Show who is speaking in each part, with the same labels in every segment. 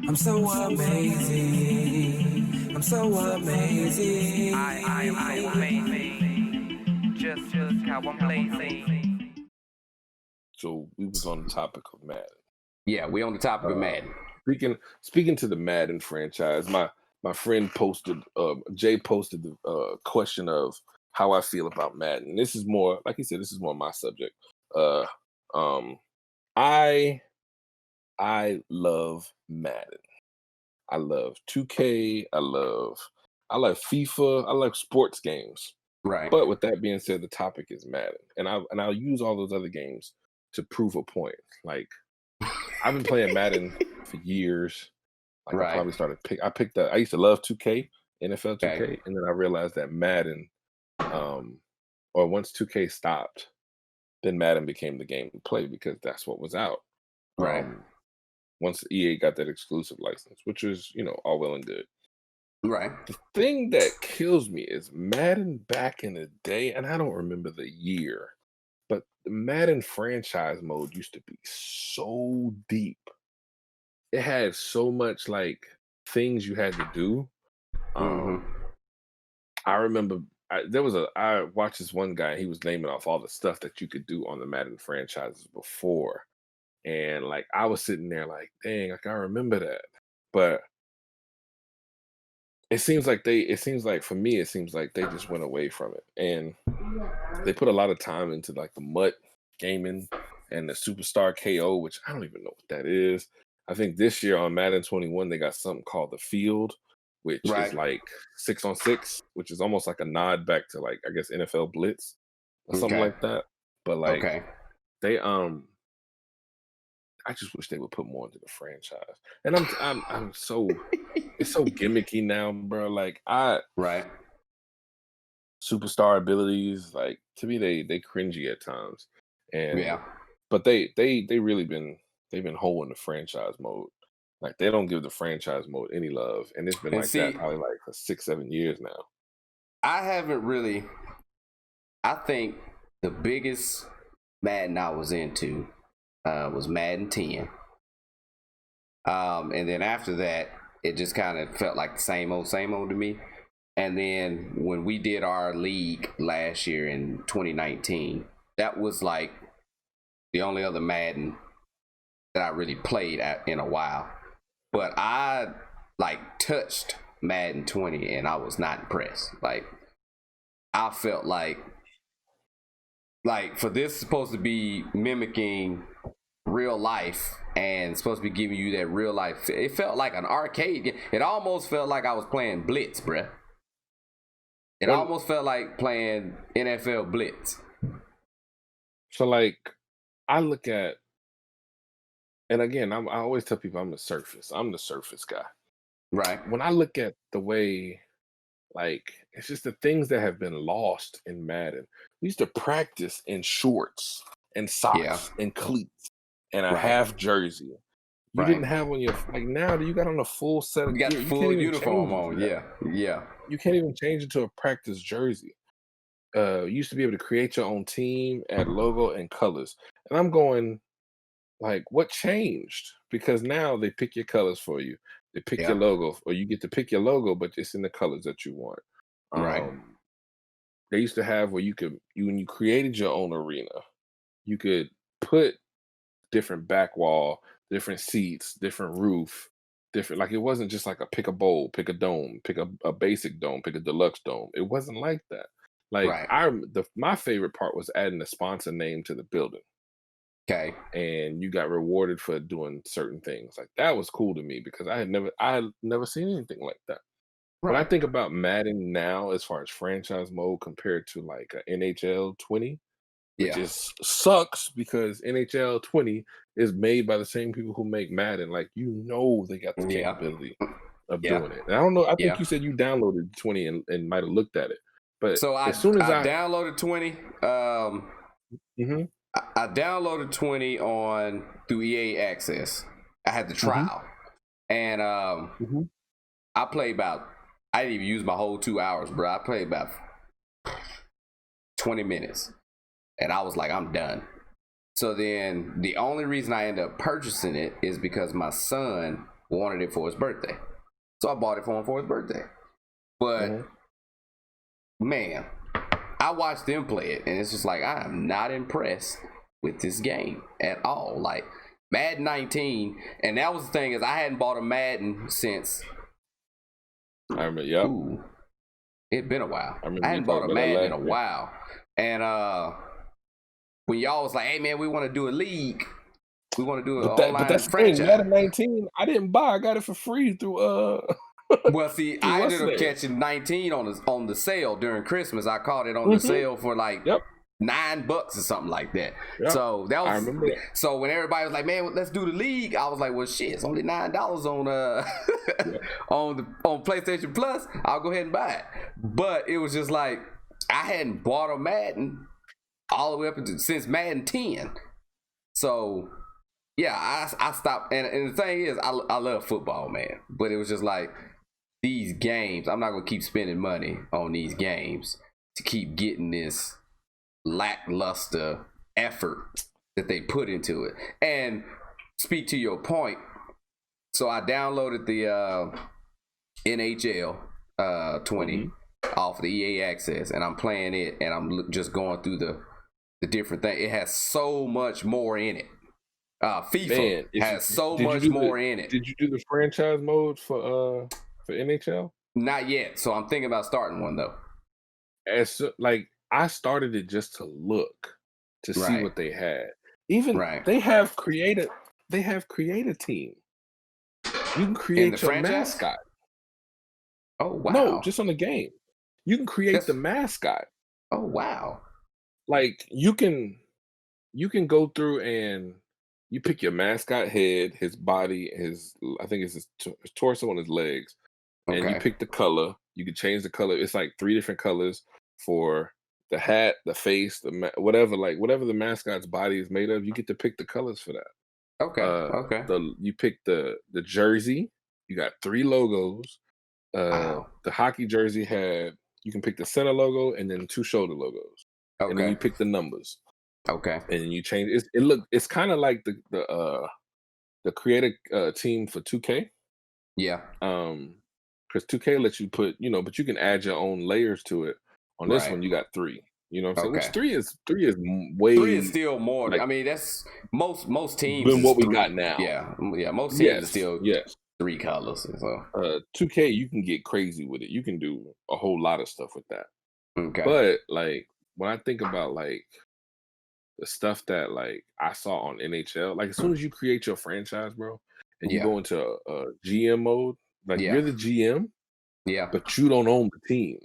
Speaker 1: I'm so amazing. I'm so amazing.
Speaker 2: I am so amazing. Just look how I'm blazing.
Speaker 3: So we was on the topic of Madden.
Speaker 4: Yeah, we on the topic of
Speaker 3: Uh,
Speaker 4: Madden.
Speaker 3: speaking to the Madden franchise, my friend posted, Jay posted the question of how I feel about Madden. This is more, like he said, this is more my subject. Uh, um, I I love Madden. I love 2K. I love FIFA. I like sports games.
Speaker 4: Right.
Speaker 3: But with that being said, the topic is Madden, and I'll use all those other games to prove a point. Like I've been playing Madden for years. Like I
Speaker 4: Right.
Speaker 3: probably I used to love 2K, NFL
Speaker 4: Okay.
Speaker 3: 2K, and then I realized that Madden, um, or once 2K stopped, then Madden became the game to play because that's what was out.
Speaker 4: Right.
Speaker 3: Once EA got that exclusive license, which was, all well and good.
Speaker 4: Right.
Speaker 3: The thing that kills me is Madden back in the day, and I don't remember the year, but the Madden franchise mode used to be so deep. It had so much like things you had to do.
Speaker 4: Mm-hmm.
Speaker 3: I remember I watched this one guy, he was naming off all the stuff that you could do on the Madden franchises before. And like I was sitting there like, dang, like I remember that. But it seems like for me, it seems like they just went away from it. And they put a lot of time into like the MUT gaming and the Superstar KO, which I don't even know what that is. I think this year on Madden 21, they got something called the Field, which is
Speaker 4: Right.
Speaker 3: like 6-on-6, which is almost like a nod back to like I guess NFL Blitz or something
Speaker 4: Okay.
Speaker 3: like that. But like
Speaker 4: Okay.
Speaker 3: they I just wish they would put more into the franchise. And I'm so it's so gimmicky now, bro. Like
Speaker 4: Right.
Speaker 3: superstar abilities, like to me they cringy at times. And
Speaker 4: Yeah.
Speaker 3: but they really they've been holding the franchise mode. Like they don't give the franchise mode any love. And it's been
Speaker 4: And
Speaker 3: like that
Speaker 4: see,
Speaker 3: probably like for 6-7 years now.
Speaker 4: I haven't really. I think the biggest Madden I was into was Madden 10. And then after that, it just kind of felt like the same old to me. And then when we did our league last year in 2019, that was like the only other Madden that I really played in a while. But I like touched Madden 20 and I was not impressed. Like I felt like for this supposed to be mimicking real life and supposed to be giving you that real life, it felt like an arcade game. It almost felt like I was playing Blitz, bruh. It
Speaker 3: Well,
Speaker 4: almost felt like playing NFL Blitz.
Speaker 3: so like I look at, and again, I always tell people I'm the surface guy.
Speaker 4: Right.
Speaker 3: When I look at the way, like, it's just the things that have been lost in Madden. We used to practice in shorts and
Speaker 4: Yeah.
Speaker 3: socks and cleats and a
Speaker 4: Right.
Speaker 3: half jersey. You
Speaker 4: Right.
Speaker 3: didn't have on your, like, now you got on a full set
Speaker 4: You
Speaker 3: of
Speaker 4: got
Speaker 3: gear.
Speaker 4: the
Speaker 3: You can't
Speaker 4: full
Speaker 3: even
Speaker 4: uniform
Speaker 3: change into
Speaker 4: on.
Speaker 3: that.
Speaker 4: Yeah. Yeah.
Speaker 3: You can't even change into a practice jersey. You used to be able to create your own team, add logo and colors. And I'm going, like, what changed? Because now they pick your colors for you. They pick your
Speaker 4: Yeah.
Speaker 3: logo, or you get to pick your logo, but it's in the colors that you want.
Speaker 4: Right.
Speaker 3: They used to have where when you created your own arena, you could put different back wall, different seats, different roof, different, like it wasn't just like a pick a bowl, pick a dome, pick a basic dome, pick a deluxe dome. It wasn't like that. Like
Speaker 4: Right.
Speaker 3: my favorite part was adding a sponsor name to the building,
Speaker 4: Okay.
Speaker 3: and you got rewarded for doing certain things. Like that was cool to me because I had never seen anything like that. When I
Speaker 4: Right.
Speaker 3: think about Madden now, as far as franchise mode compared to like a NHL 20, which
Speaker 4: Yeah.
Speaker 3: is sucks because NHL 20 is made by the same people who make Madden. Like they got the
Speaker 4: Yeah.
Speaker 3: capability of
Speaker 4: Yeah.
Speaker 3: doing it. And I don't know. I think
Speaker 4: Yeah.
Speaker 3: you said you downloaded 20 and might have looked at it, but
Speaker 4: So I
Speaker 3: as soon as
Speaker 4: I downloaded 20.
Speaker 3: Mhm,
Speaker 4: I downloaded 20 on through EA Access. I had the
Speaker 3: mhm,
Speaker 4: trial, and
Speaker 3: mhm.
Speaker 4: I played about. I didn't even use my whole 2 hours, bro. I played about 20 minutes, and I was like, I'm done. So then the only reason I ended up purchasing it is because my son wanted it for his birthday. So I bought it for him for his birthday. But man, I watched them play it, and it's just like, I am not impressed with this game at all. Like Madden 19, and that was the thing, is I hadn't bought a Madden since
Speaker 3: I remember, yep.
Speaker 4: Ooh, it'd been a while. I hadn't
Speaker 3: you
Speaker 4: bought a
Speaker 3: talking about
Speaker 4: Madden
Speaker 3: that
Speaker 4: in a
Speaker 3: last year.
Speaker 4: while. And when y'all was like, hey man, we want to do a league. We want to do an online
Speaker 3: But that's the
Speaker 4: franchise.
Speaker 3: thing, Madden 19, I didn't buy. I got it for free through
Speaker 4: Well, see, I ended up catching 19 on the sale during Christmas. I caught it on the sale for like $9 or something like that.
Speaker 3: Yep.
Speaker 4: So that was,
Speaker 3: I remember that.
Speaker 4: So when everybody was like, man, let's do the league, I was like, well shit, it's only $9 on on PlayStation Plus. I'll go ahead and buy it. But it was just like, I hadn't bought a Madden all the way up since Madden 10. So yeah, I stopped. And the thing is, I love football, man. But it was just like, these games, I'm not going to keep spending money on these games to keep getting this lackluster effort that they put into it. And speak to your point, so I downloaded the NHL 20 off the EA Access, and I'm playing it, and I'm just going through the different things. It has so much more in it. FIFA has so much more in it.
Speaker 3: Did you do the franchise mode for NHL?
Speaker 4: Not yet. So I'm thinking about starting one though.
Speaker 3: Like, I started it just to look to see what they had. Even they have created team. You can create your
Speaker 4: franchise?
Speaker 3: mascot.
Speaker 4: Oh wow!
Speaker 3: No, just on the game. You can create the mascot.
Speaker 4: Oh wow!
Speaker 3: Like you can go through and you pick your mascot head, his body, I think it's his torso and his legs. And you pick the color. You can change the color. It's like 3 different colors for the hat, the face, whatever the mascot's body is made of. You get to pick the colors for that. You pick the jersey. You got 3 logos. The hockey jersey you can pick the center logo and then 2 shoulder logos. And then you pick the numbers. And then you change it. It's kind of like the creative team for 2K.
Speaker 4: Yeah.
Speaker 3: Because 2K lets you put, but you can add your own layers to it. On this one, you got 3. You know what I'm saying? Which 3 is way.
Speaker 4: 3 is still more. Like, I mean, that's most teams
Speaker 3: than what we got now.
Speaker 4: Yeah. Most teams are still 3 colors. So
Speaker 3: 2K, you can get crazy with it. You can do a whole lot of stuff with that. But like when I think about like the stuff that like I saw on NHL, like as soon as you create your franchise, bro, and you go into a GM mode. Like you're the GM, but you don't own the team.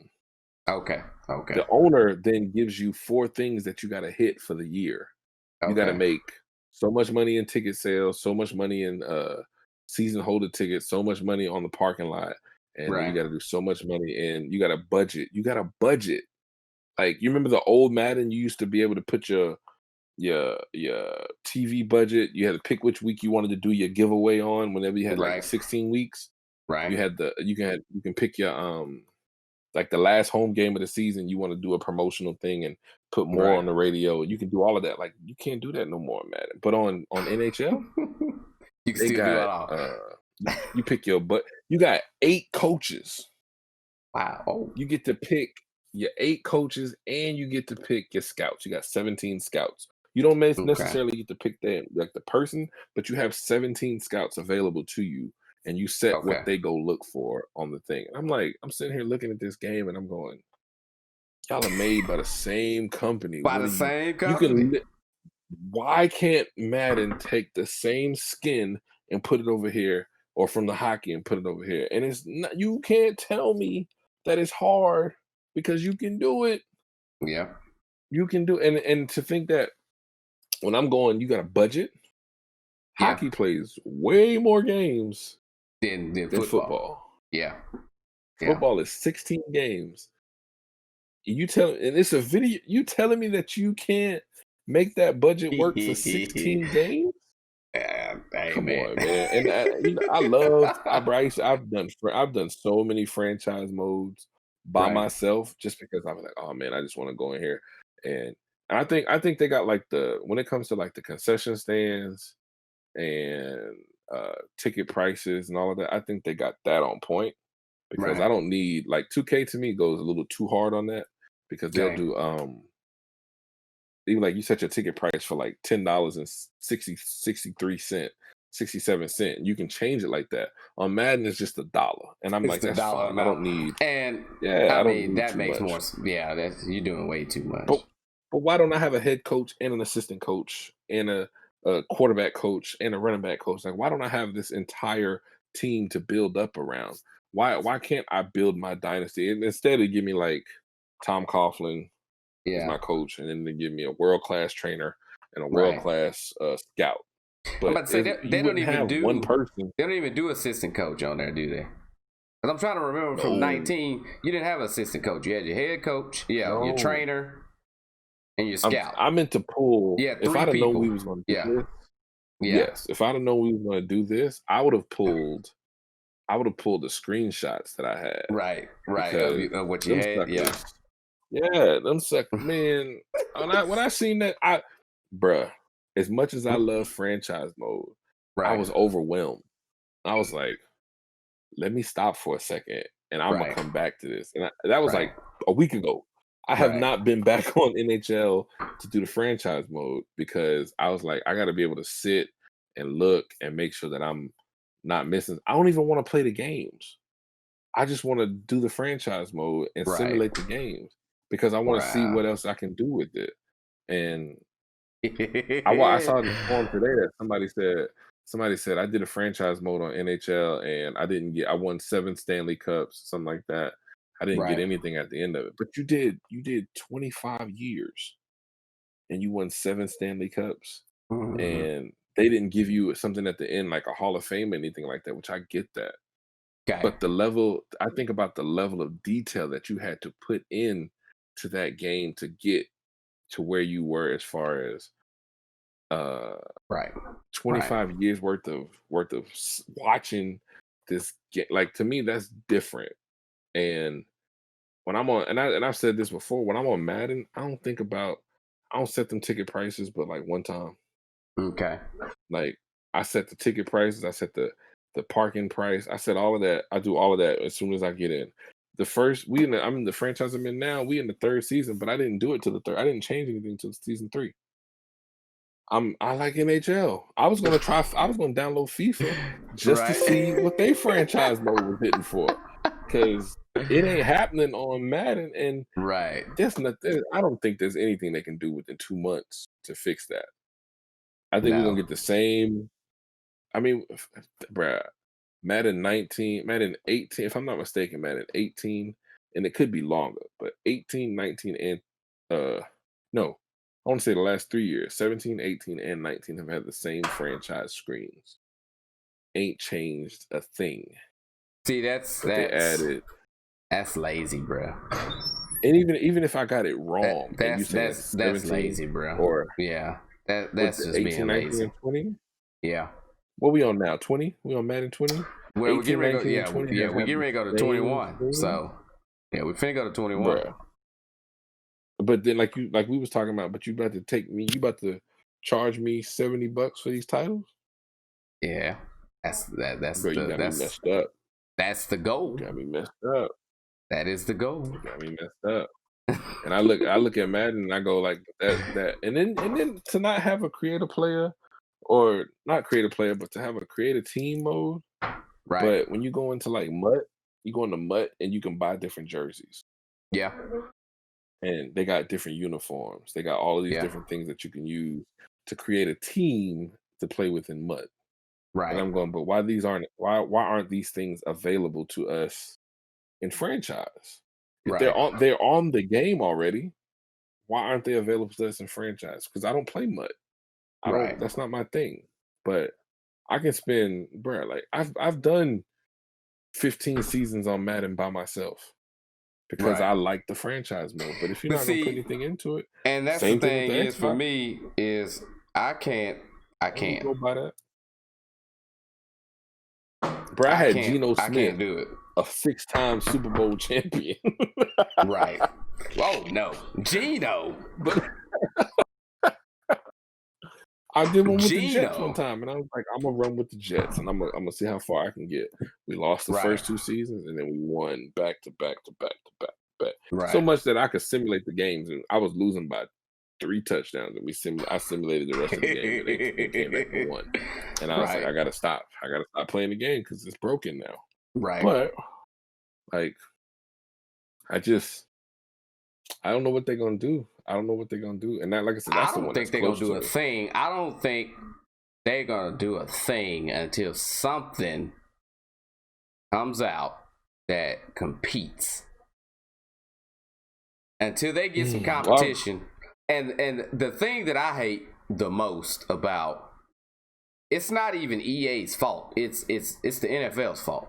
Speaker 3: The owner then gives you 4 things that you got to hit for the year. You got to make so much money in ticket sales, so much money in season holder tickets, so much money on the parking lot, and then you got to do so much money in. You got to budget. You got to budget. Like you remember the old Madden? You used to be able to put your TV budget. You had to pick which week you wanted to do your giveaway on. Whenever you had like 16 weeks. You had you can pick your like the last home game of the season. You want to do a promotional thing and put more on the radio. You can do all of that. Like you can't do that no more, Madden. But on NHL,
Speaker 4: you can still do it all.
Speaker 3: You pick you got 8 coaches.
Speaker 4: Wow.
Speaker 3: You get to pick your 8 coaches and you get to pick your scouts. You got 17 scouts. You don't necessarily get to pick them like the person, but you have 17 scouts available to you. And you set what they go look for on the thing. And I'm sitting here looking at this game and I'm going, y'all are made by the same company.
Speaker 4: By the same company?
Speaker 3: Why can't Madden take the same skin and put it over here, or from the hockey and put it over here? And it's not, you can't tell me that it's hard because you can do it.
Speaker 4: Yeah.
Speaker 3: You can do it. And to think that when I'm going, you got a budget. Hockey plays way more games
Speaker 4: than
Speaker 3: football.
Speaker 4: Yeah.
Speaker 3: Football is 16 games. And it's a video. You telling me that you can't make that budget work for 16 games? Come on, man. And I've done so many franchise modes by myself just because I'm like, oh man, I just want to go in here. And I think they got like when it comes to like the concession stands and ticket prices and all of that. I think they got that on point because I
Speaker 4: Right.
Speaker 3: don't need like 2K to me goes a little too hard on that because they'll
Speaker 4: Okay.
Speaker 3: do even like you set your ticket price for like $10 and 63 cent, 67 cent. You can change it like that. On Madden, it's just $1, and I'm
Speaker 4: It's
Speaker 3: like,
Speaker 4: the
Speaker 3: that's
Speaker 4: dollar
Speaker 3: fine. I don't
Speaker 4: amount,
Speaker 3: need.
Speaker 4: and
Speaker 3: Yeah,
Speaker 4: I
Speaker 3: I don't
Speaker 4: mean
Speaker 3: need
Speaker 4: that
Speaker 3: too
Speaker 4: makes
Speaker 3: much.
Speaker 4: more. Yeah, that's you're doing way too
Speaker 3: But
Speaker 4: much.
Speaker 3: but why don't I have a head coach and an assistant coach and a quarterback coach and a running back coach? Like, why don't I have this entire team to build up around? Why can't I build my dynasty? And instead they give me like Tom Coughlin is
Speaker 4: Yeah,
Speaker 3: my coach, and then they give me a world class trainer and a world
Speaker 4: right.
Speaker 3: class scout.
Speaker 4: I'm
Speaker 3: But
Speaker 4: about to say
Speaker 3: if
Speaker 4: that
Speaker 3: you wouldn't have one person,
Speaker 4: they don't even do assistant coach on there, do they? Because I'm trying to remember from
Speaker 3: no,
Speaker 4: 19, you didn't have an assistant coach. You had your head coach, yeah, your
Speaker 3: no.
Speaker 4: trainer, and your
Speaker 3: I'm
Speaker 4: scout.
Speaker 3: I meant to pull.
Speaker 4: Yeah,
Speaker 3: If
Speaker 4: three
Speaker 3: I'd have known
Speaker 4: people.
Speaker 3: we was going to do
Speaker 4: Yeah,
Speaker 3: this,
Speaker 4: yeah.
Speaker 3: yes. If I'd have known we was going to do this, I would have pulled. I would have pulled the screenshots that I had
Speaker 4: Right.
Speaker 3: because
Speaker 4: Of what you
Speaker 3: them
Speaker 4: had, yeah.
Speaker 3: suckers. Yeah, them suck. Man, when I seen that, bruh. As much as I love franchise mode, I
Speaker 4: Right,
Speaker 3: was overwhelmed. I was like, let me stop for a second and I'm gonna
Speaker 4: right,
Speaker 3: come back to this. And that was
Speaker 4: right,
Speaker 3: like a week ago. I have
Speaker 4: right,
Speaker 3: not been back on NHL to do the franchise mode because I was like, I got to be able to sit and look and make sure that I'm not missing. I don't even want to play the games. I just want to do the franchise mode and
Speaker 4: right.
Speaker 3: simulate the games because I want to see
Speaker 4: Wow.
Speaker 3: what else I can do with it. And I saw in the forum today that somebody said I did a franchise mode on NHL and I won 7 Stanley Cups, something like that. I didn't get
Speaker 4: Right.
Speaker 3: anything at the end of it. But you did 25 years and you won 7 Stanley Cups
Speaker 4: Mhm.
Speaker 3: and they didn't give you something at the end like a Hall of Fame or anything like that, which I get that.
Speaker 4: Okay.
Speaker 3: But I think about the level of detail that you had to put in to that game to get to where you were as far as uh
Speaker 4: Right. Right.
Speaker 3: 25 years worth of watching this game. Like to me that's different. And when I'm on and I've said this before, when I'm on Madden, I don't set them ticket prices but like one time.
Speaker 4: Okay.
Speaker 3: Like I set the ticket prices, I set the parking price, I set all of that. I do all of that as soon as I get in. The first I'm in the franchise I'm in now, we in the third season, but I didn't do it to the third. I didn't change anything till season 3. I like NHL. I was gonna download FIFA just to
Speaker 4: Right.
Speaker 3: see what they franchise mode was hitting for. Cause it ain't happening on Madden and
Speaker 4: Right.
Speaker 3: I don't think there's anything they can do within 2 months to fix that. I think we're gonna
Speaker 4: No.
Speaker 3: get the same. I mean, bruh, Madden 19, Madden 18, if I'm not mistaken, Madden 18, and it could be longer, but 18, 19, and no, I want to say the last 3 years, 17, 18, and 19 have had the same franchise screens. Ain't changed a thing,
Speaker 4: See,
Speaker 3: but they added.
Speaker 4: that's lazy, bro.
Speaker 3: And even if I got it
Speaker 4: That
Speaker 3: wrong, and you
Speaker 4: that's
Speaker 3: saying
Speaker 4: that's that's
Speaker 3: 17
Speaker 4: lazy, bro.
Speaker 3: or
Speaker 4: Yeah.
Speaker 3: what's
Speaker 4: That's
Speaker 3: the
Speaker 4: just
Speaker 3: 18,
Speaker 4: being
Speaker 3: 19,
Speaker 4: lazy.
Speaker 3: and 20?
Speaker 4: Yeah.
Speaker 3: What we on now? 20? We on Madden 20?
Speaker 4: Well, we're getting
Speaker 3: 18,
Speaker 4: ready to go.
Speaker 3: 19, and 20
Speaker 4: Yeah,
Speaker 3: have
Speaker 4: we're
Speaker 3: had
Speaker 4: getting
Speaker 3: the
Speaker 4: ready to go to
Speaker 3: same
Speaker 4: 21.
Speaker 3: screen,
Speaker 4: So, yeah, we finna go to 21.
Speaker 3: bruh. But then, like we was talking about, but you about to charge me $70 for these titles,
Speaker 4: Yeah. That's
Speaker 3: bro. You
Speaker 4: the
Speaker 3: got me messed up.
Speaker 4: that's the
Speaker 3: You
Speaker 4: goal.
Speaker 3: got me messed up.
Speaker 4: That is the goal.
Speaker 3: You got me messed up. And I look at Madden and I go like that, and then to not have a creative player, or not creative player, but to have a creative team mode.
Speaker 4: Right.
Speaker 3: But when you go into like MUT, you go into MUT and you can buy different jerseys.
Speaker 4: Yeah.
Speaker 3: And they got different uniforms. They got all of these
Speaker 4: Yeah.
Speaker 3: different things that you can use to create a team to play with in MUT. And
Speaker 4: Right.
Speaker 3: I'm going, but why aren't these things available to us in franchise? If
Speaker 4: Right.
Speaker 3: they're on the game already, why aren't they available to us in franchise? Because I don't play MUT.
Speaker 4: Right.
Speaker 3: That's not my thing. But I can spend, bro, like I've done 15 seasons on Madden by myself because
Speaker 4: Right.
Speaker 3: I like the franchise mode. But if you're
Speaker 4: But
Speaker 3: not gonna put
Speaker 4: see,
Speaker 3: anything into it,
Speaker 4: and that's the
Speaker 3: same thing with the
Speaker 4: thing is for
Speaker 3: Xbox.
Speaker 4: me is I can't I
Speaker 3: I don't
Speaker 4: can't
Speaker 3: go by that. Bro, I had Geno
Speaker 4: I
Speaker 3: Smith,
Speaker 4: can't do it.
Speaker 3: a 6-time Super Bowl champion.
Speaker 4: Right. Oh no. Gino.
Speaker 3: But I did one with the Jets
Speaker 4: Geno.
Speaker 3: one time, and I was like, I'm gonna run with the Jets, and I'm gonna see how far I can get. We lost the
Speaker 4: Right.
Speaker 3: first 2 seasons, and then we won back to back to back to back to back. So
Speaker 4: Right.
Speaker 3: much that I could simulate the games, and I was losing by 3 touchdowns, and I simulated the rest of the game, and they came back and won. And I was like, I gotta stop. I gotta stop playing the game because it's broken now.
Speaker 4: Right.
Speaker 3: But like, I don't know what they're gonna do. I don't know what they're gonna do. And that, like I said, that's
Speaker 4: I
Speaker 3: the
Speaker 4: don't
Speaker 3: one
Speaker 4: think
Speaker 3: that's
Speaker 4: they're gonna
Speaker 3: close
Speaker 4: do
Speaker 3: to
Speaker 4: a
Speaker 3: me.
Speaker 4: thing. I don't think they're gonna do a thing until something comes out that competes. Until they get some competition. And the thing that I hate the most about, it's not even EA's fault. It's the NFL's fault.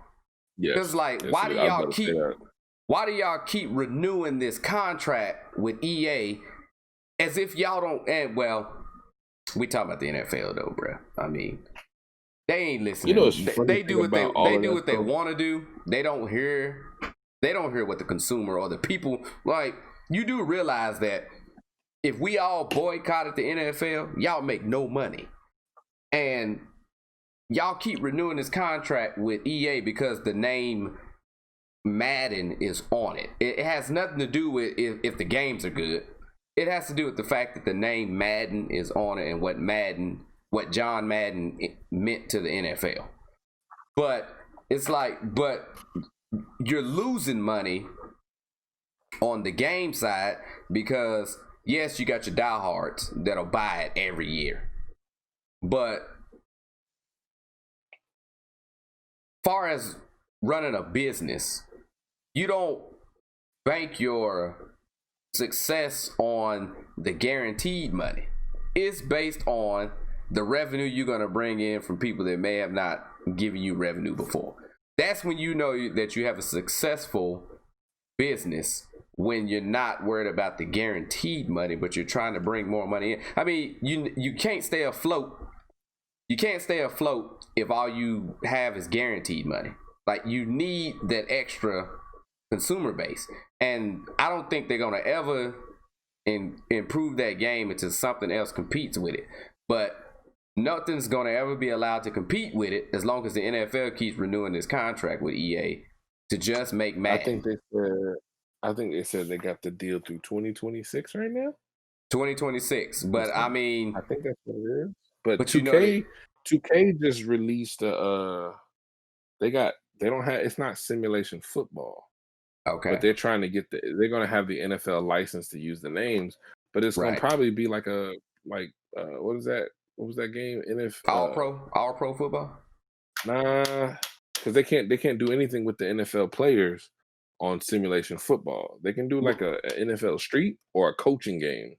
Speaker 3: Yes.
Speaker 4: Because like, why do y'all keep renewing this contract with EA as if y'all don't? And well, we talking about the NFL though, bro. I mean, they ain't listening. They do what they want to do. They don't hear what the consumer or the people like. You do realize that if we all boycotted the NFL, y'all make no money, and y'all keep renewing this contract with EA because the name Madden is on it. It has nothing to do with if the games are good. It has to do with the fact that the name Madden is on it and what John Madden meant to the NFL. But it's like, but you're losing money on the game side because yes, you got your diehards that'll buy it every year. But far as running a business, you don't bank your success on the guaranteed money. It's based on the revenue you're going to bring in from people that may have not given you revenue before. That's when you know that you have a successful business, when you're not worried about the guaranteed money, but you're trying to bring more money in. I mean, you can't stay afloat. You can't stay afloat if all you have is guaranteed money. Like, you need that extra consumer base. And I don't think they're going to ever improve that game until something else competes with it. But nothing's going to ever be allowed to compete with it as long as the NFL keeps renewing this contract with EA to just make Madden.
Speaker 3: I think they said they got the deal through 2026 right now.
Speaker 4: 2026, but I mean,
Speaker 3: I think that's what it is. But 2K,
Speaker 4: you know,
Speaker 3: 2K just released it's not simulation football.
Speaker 4: Okay.
Speaker 3: But they're trying to they're going to have the NFL license to use the names, but it's going to probably be like what is that? What was that game?
Speaker 4: All pro football?
Speaker 3: Nah, because they can't do anything with the NFL players on simulation football. They can do like a NFL Street or a coaching game.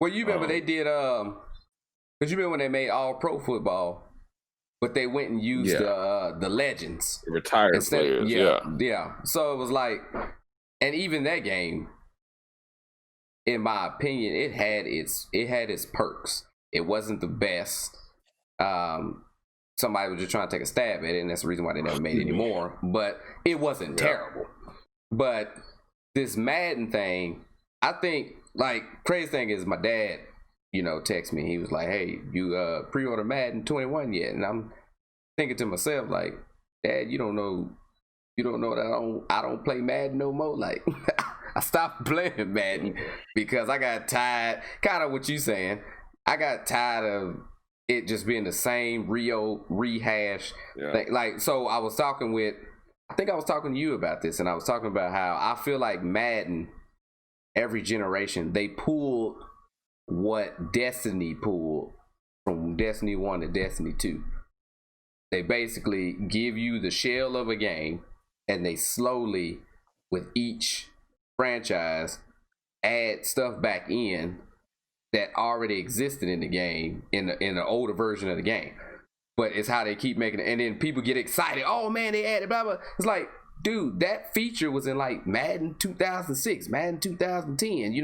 Speaker 4: Well, you remember they did because you remember when they made all pro football, but they went and used the legends,
Speaker 3: the retired players.
Speaker 4: Yeah. So it was like, and even that game, in my opinion, it had its perks. It wasn't the best. Somebody was just trying to take a stab at it, and that's the reason why they never made it anymore. But it wasn't terrible. But this Madden thing, I think, like, crazy thing is my dad, text me. He was like, "Hey, you pre-order Madden 21 yet?" And I'm thinking to myself, like, "Dad, you don't know that I don't play Madden no more." Like, I stopped playing Madden because I got tired. Kind of what you saying. I got tired of it just being the same rehash thing. Like, so I was talking to you about this, and I was talking about how I feel like Madden, every generation, they pulled what Destiny pulled from Destiny 1 to Destiny 2. They basically give you the shell of a game, and they slowly, with each franchise, add stuff back in that already existed in the game, in the older version of the game. But it's how they keep making it, and then people get excited. Oh man, they added blah blah. It's like, dude, that feature was in like Madden 2006, Madden 2010.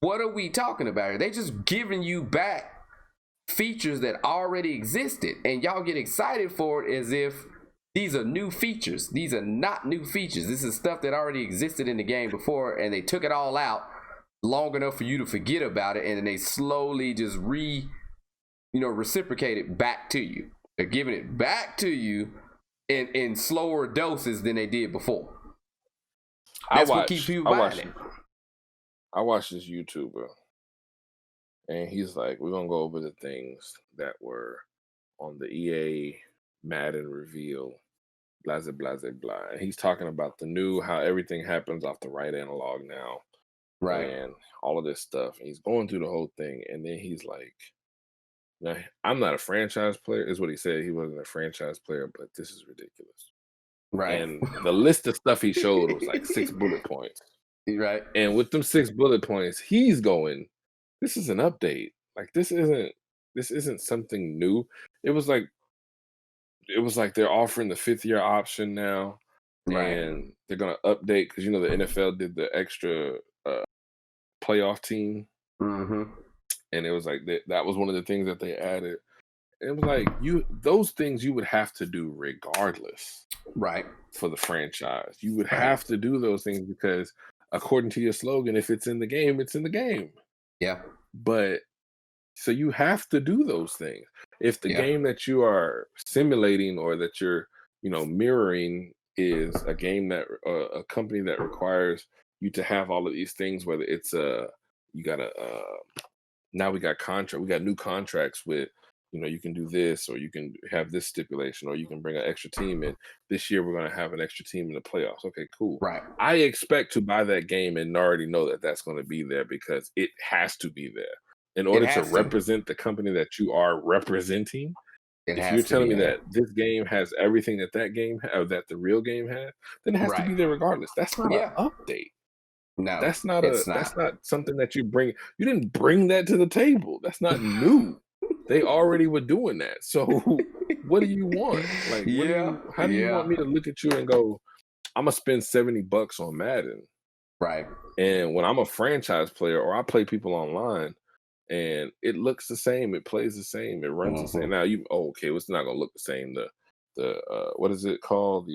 Speaker 4: What are we talking about here? They just giving you back features that already existed, and y'all get excited for it as if these are new features. These are not new features. This is stuff that already existed in the game before, and they took it all out long enough for you to forget about it, and then they slowly just reciprocated back to you. They're giving it back to you in slower doses than they did before. That's what keeps people buying it.
Speaker 3: I watched this YouTuber, and he's like, we're going to go over the things that were on the EA Madden reveal, blah, blah, blah, blah. And he's talking about the new, how everything happens off the right analog now.
Speaker 4: Right.
Speaker 3: And all of this stuff. And he's going through the whole thing. And then he's like, now, I'm not a franchise player, is what he said. He wasn't a franchise player, but this is ridiculous.
Speaker 4: Right.
Speaker 3: And the list of stuff he showed was like 6 bullet points.
Speaker 4: Right.
Speaker 3: And with them 6 bullet points, he's going, this is an update. Like this isn't something new. It was like they're offering the 5th year option now.
Speaker 4: Right.
Speaker 3: And they're gonna update because the NFL did the extra playoff team.
Speaker 4: Mm-hmm.
Speaker 3: And it was like that was one of the things that they added. It was like those things you would have to do regardless.
Speaker 4: Right.
Speaker 3: For the franchise. You would have to do those things because according to your slogan, if it's in the game, it's in the game.
Speaker 4: Yeah.
Speaker 3: But so you have to do those things. If the game that you are simulating or that you're, mirroring is a game that a company that requires you to have all of these things, whether it's you gotta now we got new contracts with, you can do this, or you can have this stipulation, or you can bring an extra team in. This year, we're going to have an extra team in the playoffs. Okay, cool.
Speaker 4: Right.
Speaker 3: I expect to buy that game and already know that that's going to be there because it has to be there in order to represent the company that you are representing. If you're telling me that this game has everything that game or that the real game has, then it has to be there regardless. That's not an update.
Speaker 4: No,
Speaker 3: that's not something that you bring. You didn't bring that to the table. That's not new. They already were doing that. So what do you want? Like, how do you want me to look at you and go, I'm gonna spend $70 on Madden?
Speaker 4: Right. And
Speaker 3: when I'm a franchise player or I play people online and it looks the same, it plays the same, it runs the same. Now it's not gonna look the same. The what is it called?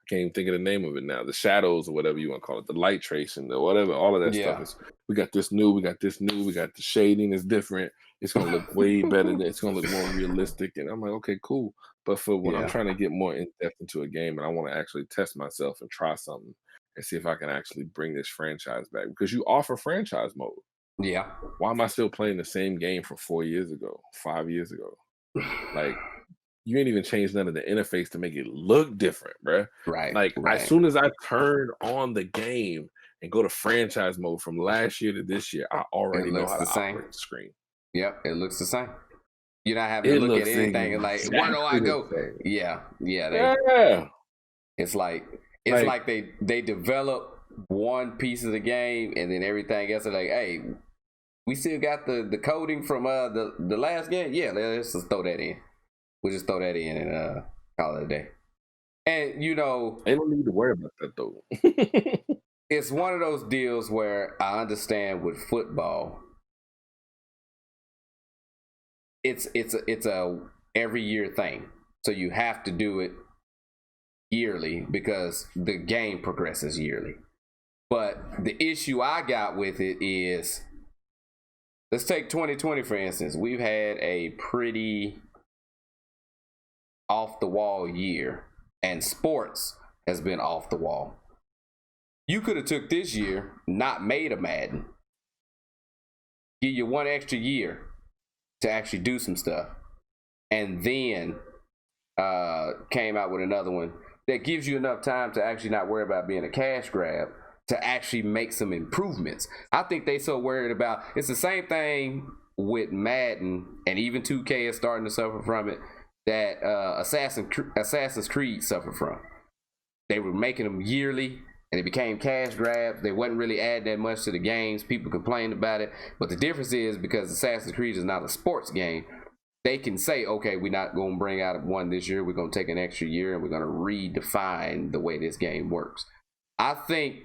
Speaker 3: I can't even think of the name of it now. The shadows or whatever you want to call it, the light tracing, the whatever, all of that stuff is. We got this new. We got the shading is different. It's gonna look way better. It's gonna look more realistic. And I'm like, okay, cool. But for when I'm trying to get more in depth into a game and I want to actually test myself and try something and see if I can actually bring this franchise back, because you offer franchise mode.
Speaker 4: Yeah.
Speaker 3: Why am I still playing the same game from 4 years ago, 5 years ago? Like. You ain't even changed none of the interface to make it look different, bruh.
Speaker 4: Right.
Speaker 3: Like, as soon as I turn on the game and go to franchise mode from last year to this year, I already know how to operate the screen.
Speaker 4: Yep, it looks the same. You're not having to look at anything and like, where do I go? Yeah. It's like they develop one piece of the game and then everything else is like, hey, we still got the coding from the last game. Yeah, let's just throw that in. We'll just throw that in and call it a day. And, they
Speaker 3: don't need to worry about that, though.
Speaker 4: It's one of those deals where I understand with football, it's a every year thing. So you have to do it yearly because the game progresses yearly. But the issue I got with it is, let's take 2020, for instance. We've had a pretty off the wall year, and sports has been off the wall. You could have took this year, not made a Madden, give you one extra year to actually do some stuff, and then came out with another one that gives you enough time to actually not worry about being a cash grab, to actually make some improvements. I think they so worried about, it's the same thing with Madden, and even 2K is starting to suffer from it, that Assassin's Creed suffered from. They were making them yearly, and it became cash grabs. They wasn't really adding that much to the games. People complained about it. But the difference is, because Assassin's Creed is not a sports game, they can say, okay, we're not going to bring out one this year. We're going to take an extra year, and we're going to redefine the way this game works. I think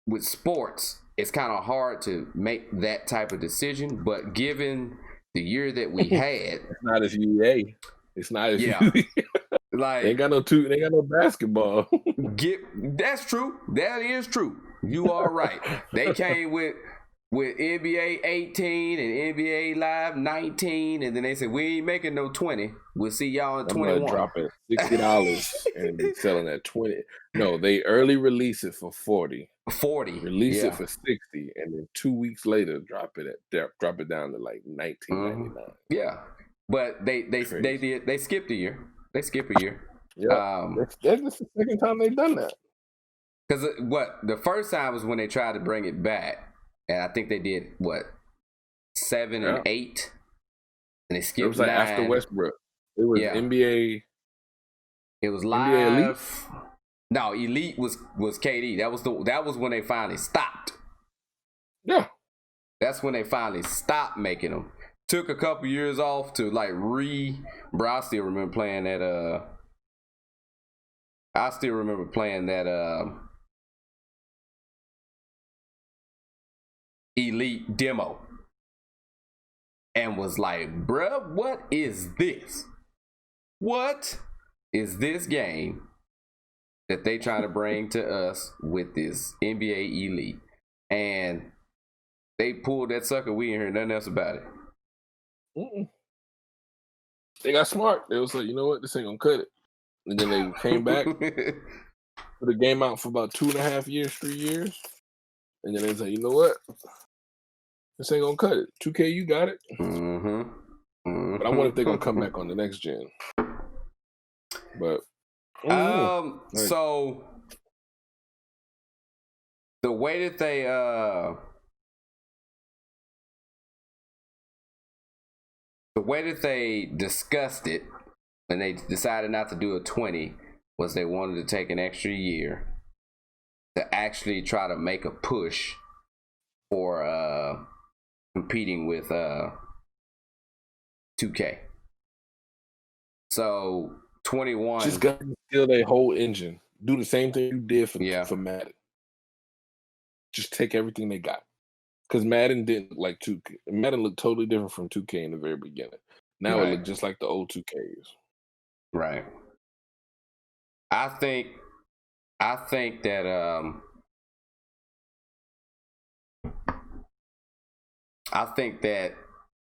Speaker 4: with sports, it's kind of hard to make that type of decision, but given the year that we had,
Speaker 3: it's not as EA. It's not as EA.
Speaker 4: Like,
Speaker 3: they ain't got no basketball.
Speaker 4: That's true. That is true. You are right. They came with with NBA 18 and NBA Live 19, and then they said we ain't making no 20. We'll see y'all in
Speaker 3: I'm
Speaker 4: 21.
Speaker 3: gonna drop it $60 and be selling at 20. No, they early release it for 40.
Speaker 4: 40.
Speaker 3: Release it for 60, and then 2 weeks later drop it down to like $19.99.
Speaker 4: Yeah, but they skipped a year. They skip a year.
Speaker 3: Yeah, that's the second time they've done that.
Speaker 4: Because the first time was when they tried to bring it back, and I think they did 7 and 8, and they skipped. It was like 9.
Speaker 3: After Westbrook. It was NBA.
Speaker 4: It was live. NBA Elite? No, Elite was KD. That was when they finally stopped.
Speaker 3: Yeah,
Speaker 4: that's when they finally stopped making them. Took a couple years off to like Bro, I still remember playing that. Elite demo, and was like, bruh, what is this? What is this game that they trying to bring to us with this NBA Elite? And they pulled that sucker. We ain't heard nothing else about it.
Speaker 3: They got smart. They was like, you know what, this ain't gonna cut it. And then they came back, put the game out for about 2.5 years, 3 years, and then they was like, you know what, this ain't gonna cut it. 2K, you got it. But I wonder if they're gonna come back on the next gen. But
Speaker 4: so the way that they discussed it when they decided not to do a 20 was they wanted to take an extra year to actually try to make a push for competing with 2K. So 21
Speaker 3: just got to steal their whole engine. Do the same thing you did for Madden. Just take everything they got. Because Madden didn't look like 2K. Madden looked totally different from 2K in the very beginning. Now it looked just like the old 2Ks. Right.
Speaker 4: I think that